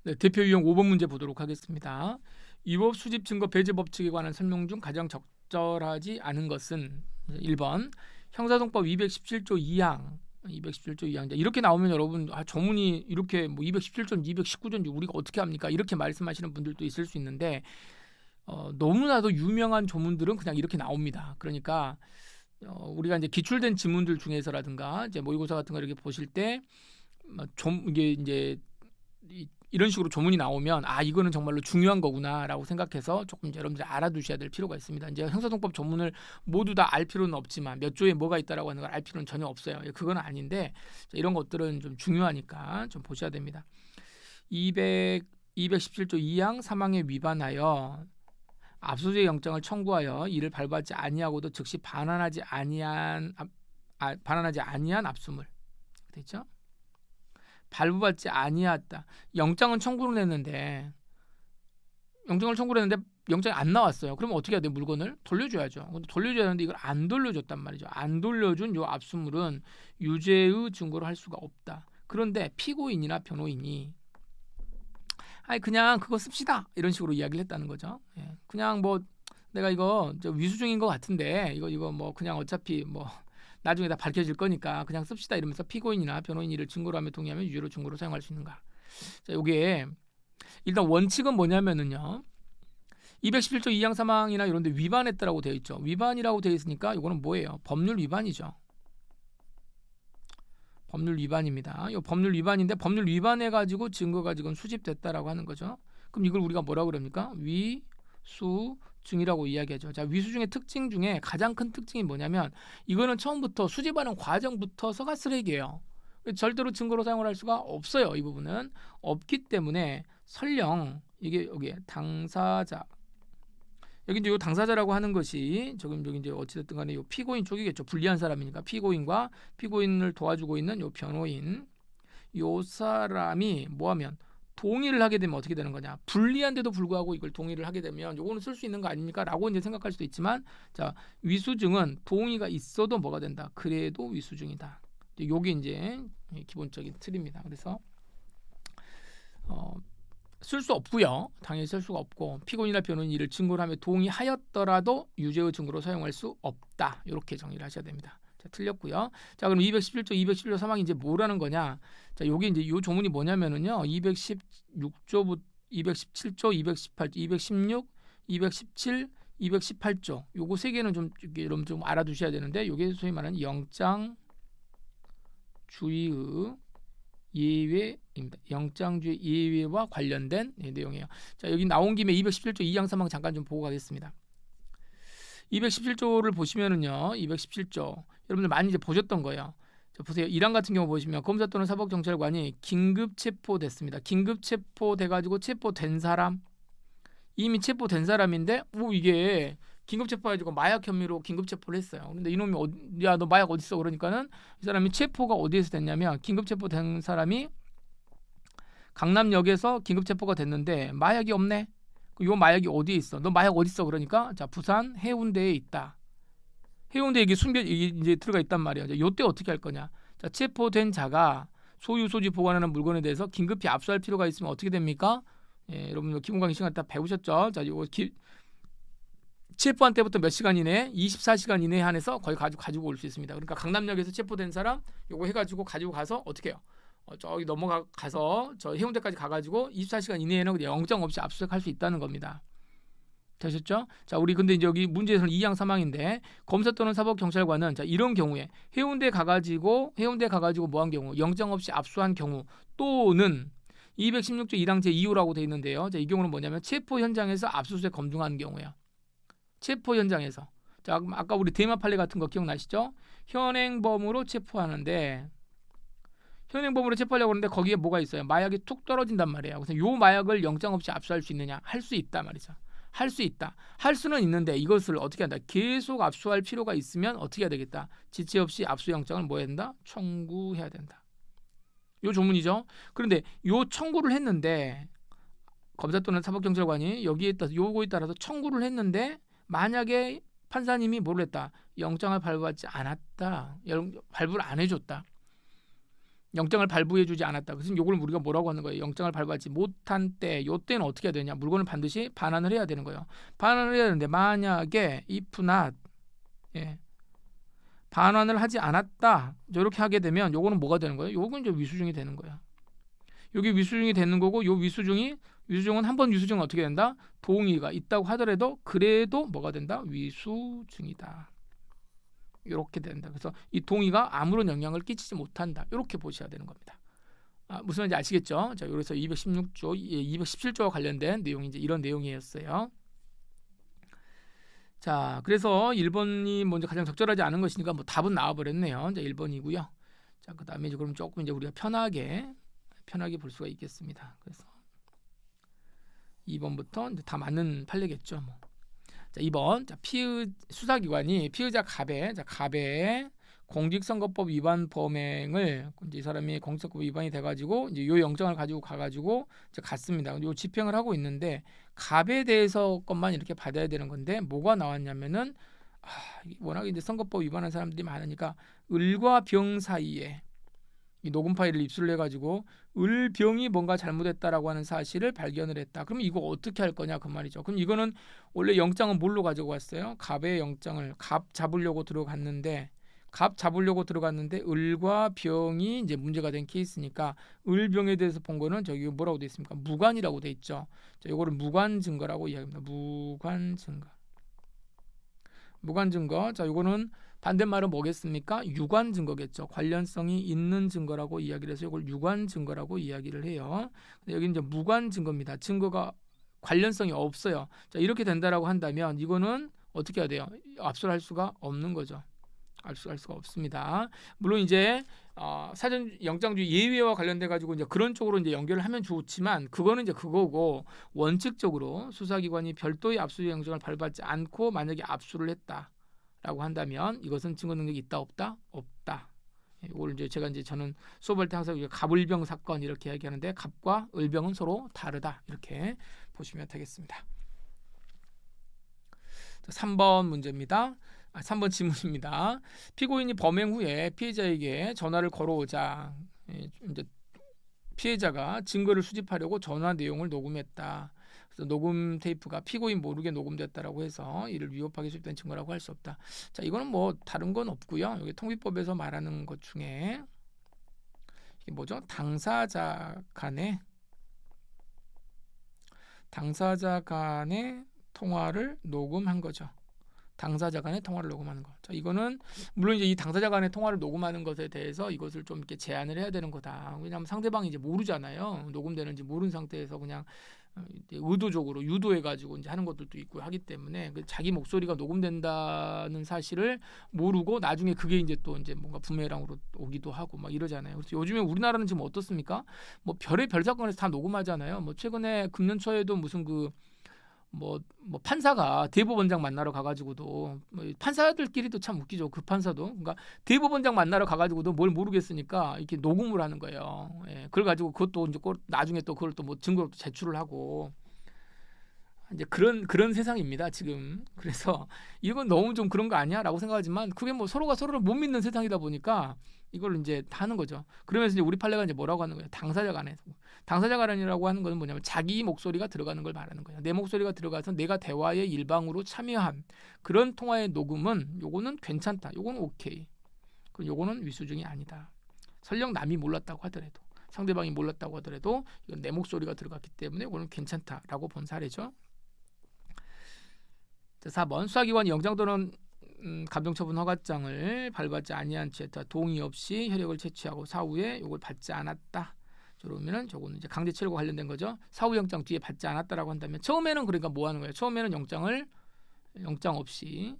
네, 대표 유형 5번 문제 보도록 하겠습니다. 위법 수집 증거 배제 법칙에 관한 설명 중 가장 적절하지 않은 것은 1번 형사동법 217조 2항 217조 2항 이렇게 나오면 여러분 조문이 이렇게 뭐 217조 219조인지 우리가 어떻게 합니까? 이렇게 말씀하시는 분들도 있을 수 있는데 너무나도 유명한 조문들은 그냥 이렇게 나옵니다. 그러니까 우리가 이제 기출된 지문들 중에서라든가 이제 모의고사 같은 거 이렇게 보실 때 이게 이제 이런 식으로 조문이 나오면 이거는 정말로 중요한 거구나라고 생각해서 조금 여러분들이 알아두셔야 될 필요가 있습니다. 이제 형사동법 조문을 모두 다 알 필요는 없지만 몇 조에 뭐가 있다라고 하는 걸 알 필요는 전혀 없어요. 그건 아닌데 이런 것들은 좀 중요하니까 좀 보셔야 됩니다. 217조 2항 3항에 위반하여 압수수색 영장을 청구하여 이를 발부하지 아니하고도 즉시 반환하지 아니한 압수물 됐죠? 발부받지 아니하다. 영장은 청구를 했는데 영장이 안 나왔어요. 그러면 어떻게 해야 돼? 물건을 돌려줘야죠. 근데 돌려줘야 하는데 이걸 안 돌려줬단 말이죠. 안 돌려준 요 압수물은 유죄의 증거로 할 수가 없다. 그런데 피고인이나 변호인이 그냥 그거 씁시다 이런 식으로 이야기를 했다는 거죠. 그냥 뭐 내가 이거 위수증인 것 같은데 이거 뭐 그냥 어차피 뭐 나중에 다 밝혀질 거니까 그냥 씁시다 이러면서 피고인이나 변호인이 이를 증거로 하며 동의하면 유죄로 증거로 사용할 수 있는가. 자, 요게 일단 원칙은 뭐냐면은요. 217조 2항 3항이나 이런 데 위반했다라고 되어 있죠. 위반이라고 되어 있으니까 이거는 뭐예요? 법률 위반이죠. 법률 위반입니다. 이 법률 위반인데 법률 위반해 가지고 증거가 지금 수집됐다라고 하는 거죠. 그럼 이걸 우리가 뭐라고 그럽니까? 위수증이라고 이야기하죠. 자, 위수증의 특징 중에 가장 큰 특징이 뭐냐면 이거는 처음부터 수집하는 과정부터서가 쓰레기예요. 절대로 증거로 사용을 할 수가 없어요. 이 부분은 없기 때문에 설령 이게 여기 당사자 여기 이제 요 당사자라고 하는 것이 여기 이제 어찌됐든 간에 요 피고인 쪽이겠죠. 불리한 사람이니까 피고인과 피고인을 도와주고 있는 요 변호인 요 사람이 뭐하면 동의를 하게 되면 어떻게 되는 거냐? 불리한데도 불구하고 이걸 동의를 하게 되면 요거는 쓸 수 있는 거 아닙니까?라고 이제 생각할 수도 있지만 자 위수증은 동의가 있어도 뭐가 된다? 그래도 위수증이다. 요게 이제 기본적인 틀입니다. 그래서 쓸 수 없고요. 당연히 쓸 수가 없고 피고인이나 변호인이 이를 증거로 하며 동의하였더라도 유죄의 증거로 사용할 수 없다. 이렇게 정리를 하셔야 됩니다. 자, 틀렸고요. 자, 그럼 217조 3항이 이제 뭐라는 거냐? 자, 요게 이제 요 조문이 뭐냐면은요. 216조부터 217조, 218조, 216, 217, 218조. 요거 세 개는 좀 여러분 좀 알아두셔야 되는데 요게 소위 말하는 영장주의 예외입니다. 영장주의 예외와 관련된 내용이에요. 자, 여기 나온 김에 217조 2항 3항 잠깐 좀 보고 가겠습니다. 217조를 보시면은요. 217조 여러분들 많이 이제 보셨던 거예요. 자, 보세요. 1항 같은 경우 보시면 검사 또는 사법경찰관이 긴급 체포됐습니다. 긴급 체포돼 가지고 체포된 사람 이미 체포된 사람인데 이게 긴급 체포해가지고 마약 혐의로 긴급 체포를 했어요. 근데 이놈이 야 너 마약 어디 있어? 그러니까는 이 사람이 체포가 어디에서 됐냐면 긴급 체포된 사람이 강남역에서 긴급 체포가 됐는데 마약이 없네. 요 마약이 어디에 있어? 너 마약 어디 있어? 그러니까 자 부산 해운대에 있다. 해운대 이게 이제 들어가 있단 말이야. 요때 어떻게 할 거냐? 자 체포된 자가 소유 소지 보관하는 물건에 대해서 긴급히 압수할 필요가 있으면 어떻게 됩니까? 여러분 기본 강의 시간 다 배우셨죠? 자 요거 체포한 때부터 몇 시간 이내, 24시간 이내에 한해서 거의 가지고 올 수 있습니다. 그러니까 강남역에서 체포된 사람 요거 해가지고 가지고 가서 어떻게 해요? 저기 넘어가서 저 해운대까지 가가지고 24시간 이내에는 그냥 영장 없이 압수수색할 수 있다는 겁니다. 되셨죠? 자, 우리 근데 이제 여기 문제에서는 2항 3항인데 검사 또는 사법경찰관은 자 이런 경우에 해운대 가가지고 뭐한 경우 영장 없이 압수한 경우 또는 216조 1항 제2호라고 돼 있는데요. 자, 이 경우는 뭐냐면 체포 현장에서 압수수색 검증하는 경우예요. 체포 현장에서. 자, 아까 우리 대마 판례 같은 거 기억나시죠? 현행범으로 체포하는데 현행범으로 체포하려고 하는데 거기에 뭐가 있어요? 마약이 툭 떨어진단 말이에요. 그래서 요 마약을 영장 없이 압수할 수 있느냐? 할 수 있다 말이죠. 할 수 있다. 할 수는 있는데 이것을 어떻게 한다? 계속 압수할 필요가 있으면 어떻게 해야 되겠다? 지체 없이 압수영장을 뭐 해야 된다? 청구해야 된다. 요 조문이죠. 그런데 요 청구를 했는데 검사 또는 사법경찰관이 여기에 따라서 요거에 따라서 청구를 했는데 만약에 판사님이 뭐를 했다? 영장을 발부하지 않았다. 발부를 안 해줬다. 영장을 발부해주지 않았다. 그래서 요걸 우리가 뭐라고 하는 거예요? 영장을 발부하지 못한 때, 요 때는 어떻게 해야 되냐? 물건을 반드시 반환을 해야 되는 거예요. 반환을 해야 되는데 만약에 if not, 예, 반환을 하지 않았다. 이렇게 하게 되면 요거는 뭐가 되는 거예요? 요건 이제 위수중이 되는 거예요. 여기 위수중이 되는 거고, 요 위수중은 한 번 위수중은 어떻게 된다? 동의가 있다고 하더라도 그래도 뭐가 된다? 위수중이다. 이렇게 된다. 그래서 이 동의가 아무런 영향을 끼치지 못한다. 이렇게 보셔야 되는 겁니다. 무슨 말인지 아시겠죠? 자, 여기서 216조, 217조와 관련된 내용이 이제 이런 내용이었어요. 자, 그래서 1번이 먼저 가장 적절하지 않은 것이니까 뭐 답은 나와 버렸네요. 자, 1번이고요. 자, 그다음에 이제 그럼 조금 이제 우리가 편하게 볼 수가 있겠습니다. 그래서 2번부터 이제 다 맞는 판례겠죠. 뭐. 자, 2번. 자, 수사기관이 피의자 갑의 공직선거법 위반 범행을 이제 이 사람이 공직선거법 위반이 돼가지고 이제 요 영장을 가지고 가가지고 이제 갔습니다. 요 집행을 하고 있는데 갑에 대해서 것만 이렇게 받아야 되는 건데 뭐가 나왔냐면은 워낙 이제 선거법 위반한 사람들이 많으니까 을과 병 사이에 이 녹음 파일을 입수를 해가지고 을병이 뭔가 잘못했다라고 하는 사실을 발견을 했다. 그럼 이거 어떻게 할 거냐 그 말이죠. 그럼 이거는 원래 영장은 뭘로 가지고 왔어요? 갑의 영장을 갑 잡으려고 들어갔는데 을과 병이 이제 문제가 된 케이스니까 을병에 대해서 본 거는 저기 뭐라고 돼 있습니까? 무관이라고 돼 있죠. 자, 이거를 무관 증거라고 이야기합니다. 무관 증거. 자, 이거는 반대말은 뭐겠습니까? 유관 증거겠죠. 관련성이 있는 증거라고 이야기를 해서 이걸 유관 증거라고 이야기를 해요. 근데 여기 이제 무관 증거입니다. 증거가 관련성이 없어요. 자, 이렇게 된다라고 한다면 이거는 어떻게 해야 돼요? 압수할 수가 없는 거죠. 압수할 수가 없습니다. 물론 이제 사전 영장주의 예외와 관련돼 가지고 이제 그런 쪽으로 이제 연결을 하면 좋지만 그거는 이제 그거고 원칙적으로 수사기관이 별도의 압수 영장을 발부하지 않고 만약에 압수를 했다라고 한다면 이것은 증거 능력이 있다 없다? 없다. 이걸 이제 저는 수업할 때 항상 갑을병 사건 이렇게 얘기하는데 갑과 을병은 서로 다르다 이렇게 보시면 되겠습니다. 3번 문제입니다. 3번 질문입니다. 피고인이 범행 후에 피해자에게 전화를 걸어오자 이제 피해자가 증거를 수집하려고 전화 내용을 녹음했다. 그래서 녹음 테이프가 피고인 모르게 녹음됐다라고 해서 이를 위협하게 수집된 증거라고 할 수 없다. 자, 이거는 뭐 다른 건 없고요. 여기 통비법에서 말하는 것 중에 이게 뭐죠? 당사자 간의 통화를 녹음한 거죠. 당사자 간의 통화를 녹음하는 거. 자, 이거는 물론 이제 이 당사자 간의 통화를 녹음하는 것에 대해서 이것을 좀 이렇게 제한을 해야 되는 거다. 왜냐하면 상대방이 이제 모르잖아요. 녹음되는지 모르는 상태에서 그냥 의도적으로 유도해가지고 이제 하는 것들도 있고 하기 때문에 자기 목소리가 녹음된다는 사실을 모르고 나중에 그게 이제 또 이제 뭔가 부메랑으로 오기도 하고 막 이러잖아요. 그래서 요즘에 우리나라는 지금 어떻습니까? 뭐 별의별 사건에서 다 녹음하잖아요. 뭐 최근에 금년초에도 무슨 뭐 판사가 대법원장 만나러 가가지고도 판사들끼리도 참 웃기죠. 그 판사도 그러니까 대법원장 만나러 가가지고도 뭘 모르겠으니까 이렇게 녹음을 하는 거예요. 예, 그걸 가지고 그것도 이제 나중에 또 그걸 또 뭐 증거로 제출을 하고 이제 그런 세상입니다 지금. 그래서 이건 너무 좀 그런 거 아니야라고 생각하지만 그게 뭐 서로가 서로를 못 믿는 세상이다 보니까 이걸 이제 다 하는 거죠. 그러면서 이제 우리 판례가 이제 뭐라고 하는 거예요? 당사자 간이라고 하는 것은 뭐냐면 자기 목소리가 들어가는 걸 말하는 거예요. 내 목소리가 들어가서 내가 대화에 일방으로 참여한 그런 통화의 녹음은 요거는 괜찮다. 요거는 오케이. 그럼 요거는 위수중이 아니다. 설령 남이 몰랐다고 하더라도 상대방이 몰랐다고 하더라도 이건 내 목소리가 들어갔기 때문에 이거는 괜찮다라고 본 사례죠. 자, 4번 수사기관이 영장 또는 감정처분 허가장을 발부하지 아니한 채 동의 없이 혈액을 채취하고 사후에 이걸 받지 않았다. 그러면은 저거는 이제 강제체류과 관련된 거죠. 사후 영장 뒤에 받지 않았다라고 한다면 처음에는 그러니까 뭐 하는 거예요? 처음에는 영장 없이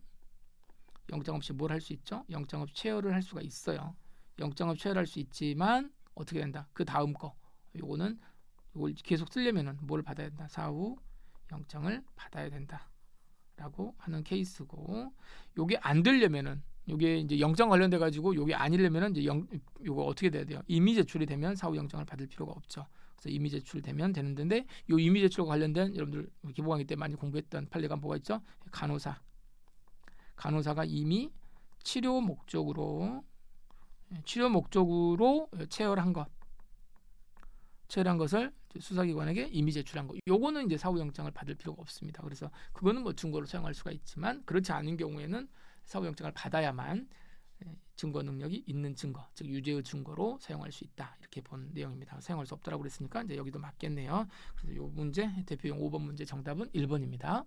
뭘 할 수 있죠? 영장 없이 체열을 할 수가 있어요. 영장 없이 체열할 수 있지만 어떻게 된다? 그 다음 거 이걸 계속 쓰려면은 뭘 받아야 된다? 사후 영장을 받아야 된다. 라고 하는 케이스고 요게 안 되려면은 요게 이제 영장 관련돼 가지고 요게 아니려면은 이제 요거 어떻게 돼야 돼요? 이미 제출이 되면 사후 영장을 받을 필요가 없죠. 그래서 이미 제출되면 되는 데인데 요 이미 제출과 관련된 여러분들 기본 강의 때 많이 공부했던 판례가 뭐가 있죠? 간호사가 이미 치료 목적으로 치료 목적으로 체열한 것을 수사기관에게 이미 제출한 거. 요거는 이제 사후영장을 받을 필요가 없습니다. 그래서 그거는 뭐 증거로 사용할 수가 있지만 그렇지 않은 경우에는 사후영장을 받아야만 증거 능력이 있는 증거, 즉 유죄의 증거로 사용할 수 있다. 이렇게 본 내용입니다. 사용할 수 없다라고 그랬으니까 이제 여기도 맞겠네요. 그래서 요 문제 대표용 5번 문제 정답은 1번입니다.